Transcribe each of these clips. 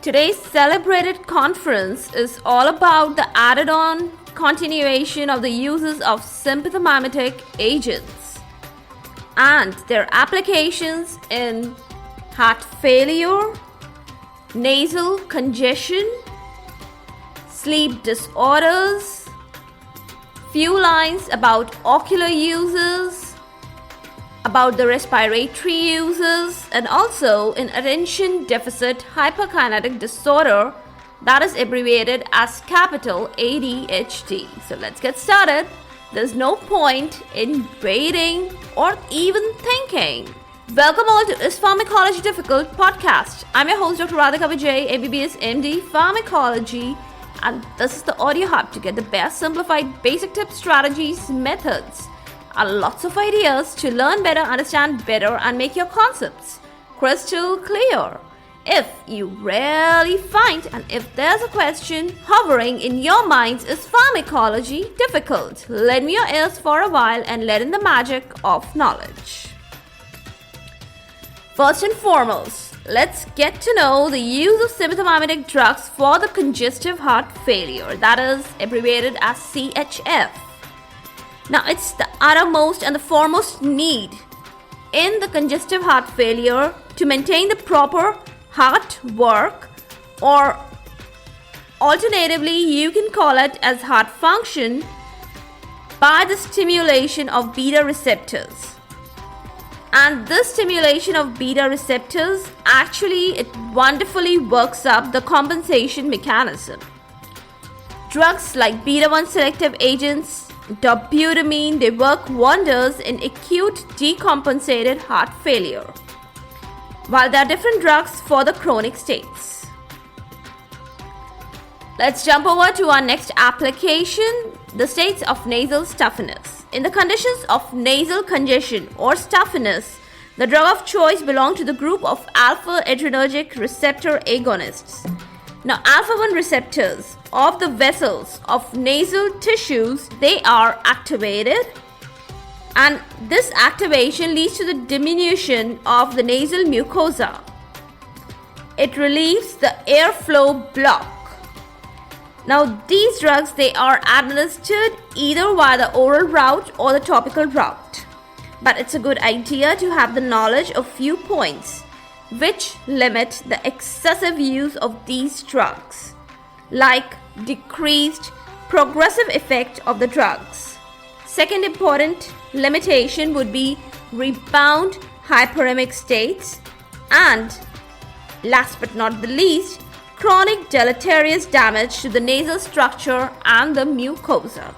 Today's celebrated conference is all about the added-on continuation of the uses of sympathomimetic agents and their applications in heart failure, nasal congestion, sleep disorders, few lines about ocular uses, about the respiratory uses, and also in attention deficit hyperkinetic disorder, that is abbreviated as capital ADHD. So let's get started. There's no point in waiting or even thinking. Welcome all to Is Pharmacology Difficult podcast. I'm your host Dr. Radhika Vijay, MBBS MD Pharmacology, and this is the audio hub to get the best simplified basic tips, strategies, methods, and lots of ideas to learn better, understand better, and make your concepts crystal clear. If you really find, and if there's a question hovering in your minds, is pharmacology difficult? Lend me your ears for a while and let in the magic of knowledge. First and foremost, let's get to know the use of sympathomimetic drugs for the congestive heart failure, that is abbreviated as CHF. Now, it's the uttermost and the foremost need in the congestive heart failure to maintain the proper heart work, or alternatively, you can call it as heart function, by the stimulation of beta receptors. And this stimulation of beta receptors, actually, it wonderfully works up the compensation mechanism. Drugs like beta-1 selective agents, dobutamine, they work wonders in acute decompensated heart failure, while there are different drugs for the chronic states. Let's jump over to our next application, the states of nasal stuffiness. In the conditions of nasal congestion or stuffiness, the drug of choice belongs to the group of alpha-adrenergic receptor agonists. Now, alpha-1 receptors of the vessels of nasal tissues, they are activated, and this activation leads to the diminution of the nasal mucosa. It relieves the airflow block. Now, these drugs, they are administered either via the oral route or the topical route, but it's a good idea to have the knowledge of few points which limit the excessive use of these drugs, like decreased progressive effect of the drugs. Second important limitation would be rebound hyperemic states, and last but not the least, chronic deleterious damage to the nasal structure and the mucosa.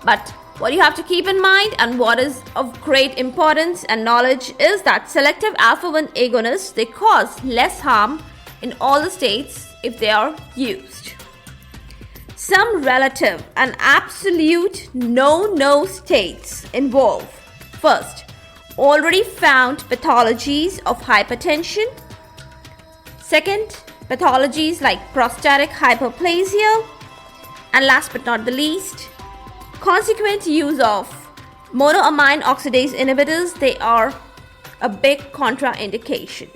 But what you have to keep in mind, and what is of great importance and knowledge, is that selective alpha-1 agonists, they cause less harm in all the states if they are used. Some relative and absolute no-no states involve: first, already found pathologies of hypertension; second, pathologies like prostatic hyperplasia; and last but not the least, consequent use of monoamine oxidase inhibitors, they are a big contraindication.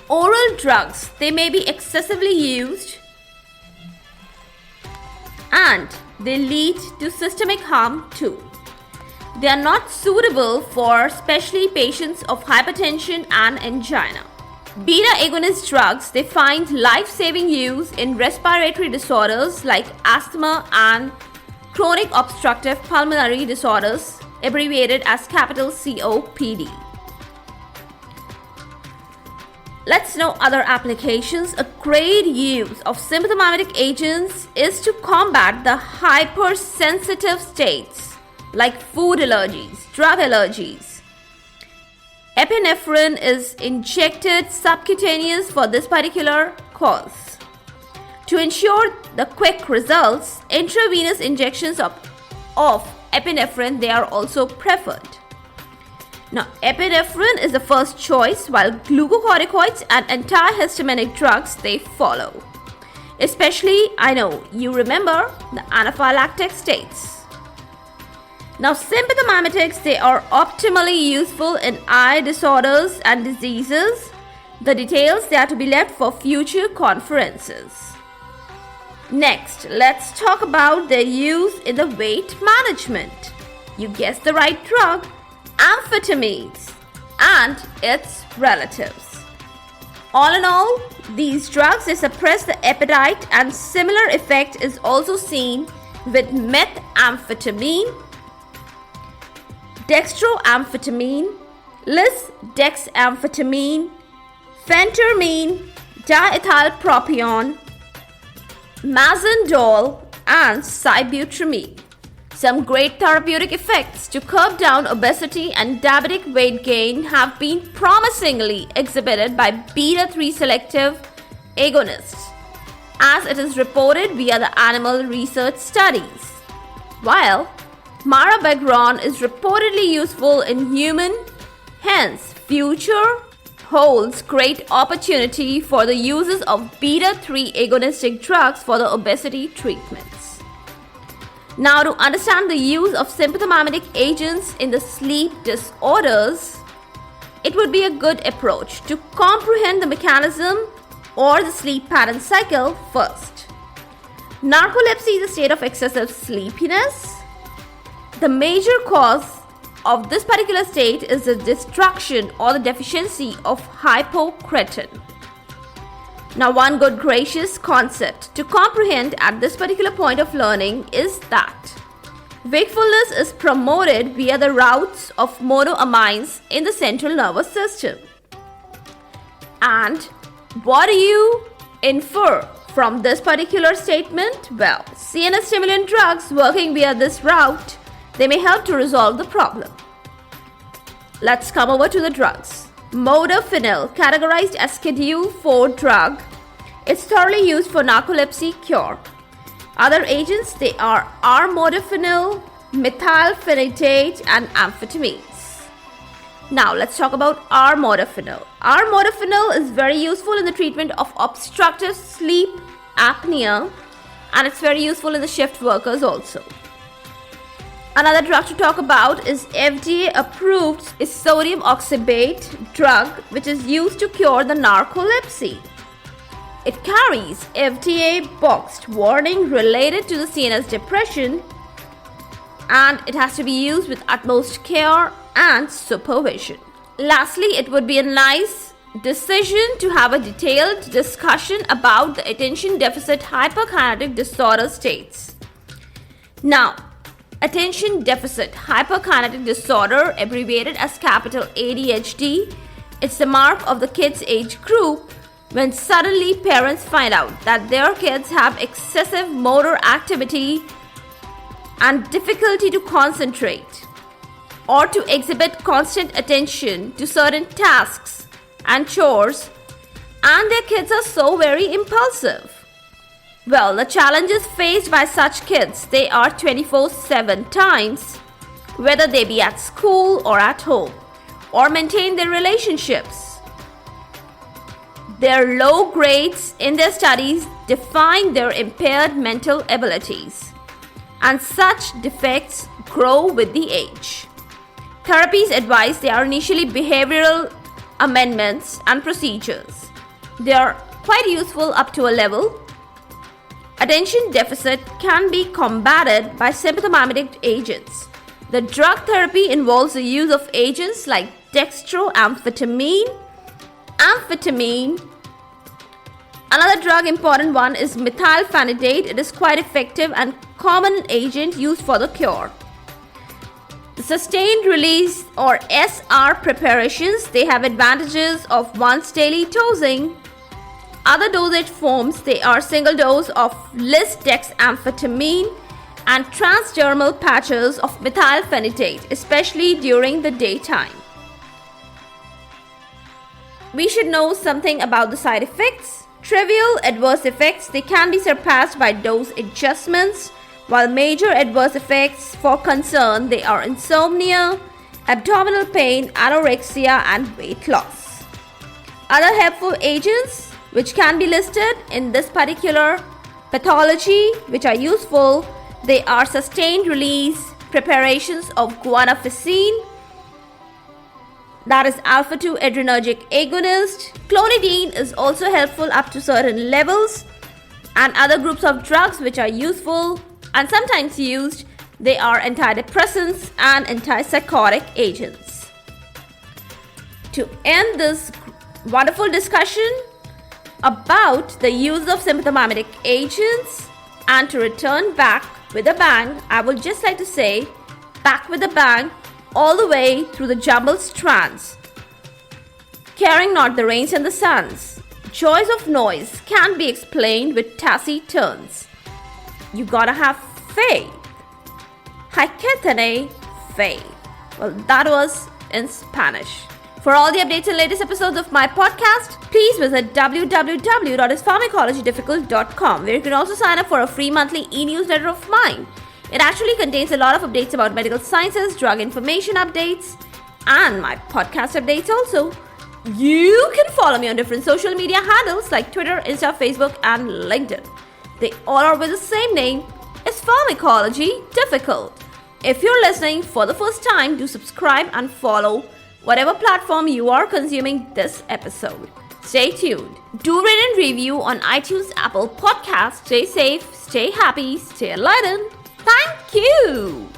Oral drugs, they may be excessively used and they lead to systemic harm too. They are not suitable for especially patients of hypertension and angina. Beta agonist drugs, they find life-saving use in respiratory disorders like asthma and chronic obstructive pulmonary disorders, abbreviated as capital COPD. Let's know other applications. A great use of sympathomimetic agents is to combat the hypersensitive states like food allergies, drug allergies. Epinephrine is injected subcutaneous for this particular cause. To ensure the quick results, intravenous injections of epinephrine, they are also preferred. Now, epinephrine is the first choice, while glucocorticoids and antihistaminic drugs, they follow. Especially, I know you remember the anaphylactic states. Now, sympathomimetics, they are optimally useful in eye disorders and diseases The details they are to be left for future conferences. Next, let's talk about their use in the weight management. You guessed the right drug, amphetamines and its relatives. All in all, these drugs they suppress the appetite, and similar effect is also seen with methamphetamine, dextroamphetamine, lisdexamphetamine, phentermine, diethylpropion, mazandol, and sibutramine. Some great therapeutic effects to curb down obesity and diabetic weight gain have been promisingly exhibited by beta-3 selective agonists, as it is reported via the animal research studies, while marabegron is reportedly useful in human. Hence, future holds great opportunity for the uses of beta-3 agonistic drugs for the obesity treatments. Now, to understand the use of sympathomimetic agents in the sleep disorders, it would be a good approach to comprehend the mechanism or the sleep pattern cycle first. Narcolepsy is a state of excessive sleepiness. The major cause of this particular state is the destruction or the deficiency of hypocretin. Now, one good gracious concept to comprehend at this particular point of learning is that wakefulness is promoted via the routes of monoamines in the central nervous system. And what do you infer from this particular statement? Well, CNS stimulant drugs working via this route, they may help to resolve the problem. Let's come over to the drugs. Modafinil, categorized as Schedule 4 drug, is thoroughly used for narcolepsy cure. Other agents, they are R-modafinil, methylphenidate, and amphetamines. Now, let's talk about R-modafinil. R-modafinil is very useful in the treatment of obstructive sleep apnea, and it's very useful in the shift workers also. Another drug to talk about is FDA approved is sodium oxybate drug, which is used to cure the narcolepsy. It carries FDA boxed warning related to the CNS depression, and it has to be used with utmost care and supervision. Lastly, it would be a nice decision to have a detailed discussion about the attention deficit hyperkinetic disorder states. Now, attention deficit hyperkinetic disorder, abbreviated as capital ADHD, it's the mark of the kids age group when suddenly parents find out that their kids have excessive motor activity and difficulty to concentrate or to exhibit constant attention to certain tasks and chores, and their kids are so very impulsive. Well, the challenges faced by such kids, they are 24/7 times, whether they be at school or at home, or maintain their relationships. Their low grades in their studies define their impaired mental abilities, and such defects grow with the age. Therapies advised, they are initially behavioral amendments and procedures. They are quite useful up to a level. Attention deficit can be combated by sympathomimetic agents. The drug therapy involves the use of agents like dextroamphetamine, amphetamine. Another drug important one is methylphenidate. It is quite effective and common agent used for the cure. The sustained release or SR preparations, they have advantages of once daily dosing. Other dosage forms, they are single dose of lisdexamphetamine and transdermal patches of methylphenidate, especially during the daytime. We should know something about the side effects. Trivial adverse effects, they can be surpassed by dose adjustments, while major adverse effects for concern, they are insomnia, abdominal pain, anorexia, and weight loss. Other helpful agents which can be listed in this particular pathology, which are useful, they are sustained release preparations of guanfacine, that is alpha-2 adrenergic agonist. Clonidine is also helpful up to certain levels, and other groups of drugs which are useful and sometimes used, they are antidepressants and antipsychotic agents. To end this wonderful discussion about the use of sympathomimetic agents and to return back with a bang, I would just like to say back with a bang all the way through the jumbled strands. Caring not the rains and the suns, joys of noise can be explained with taciturns. You gotta have faith. Hay que tener faith. Well, that was in Spanish. For all the updates and latest episodes of my podcast, please visit www.ispharmacologydifficult.com, where you can also sign up for a free monthly e-newsletter of mine. It actually contains a lot of updates about medical sciences, drug information updates, and my podcast updates also. You can follow me on different social media handles like Twitter, Insta, Facebook, and LinkedIn. They all are with the same name. It's Pharmacology Difficult. If you're listening for the first time, do subscribe and follow whatever platform you are consuming this episode. Stay tuned. Do rate and review on iTunes, Apple Podcasts. Stay safe, stay happy, stay enlightened. Thank you.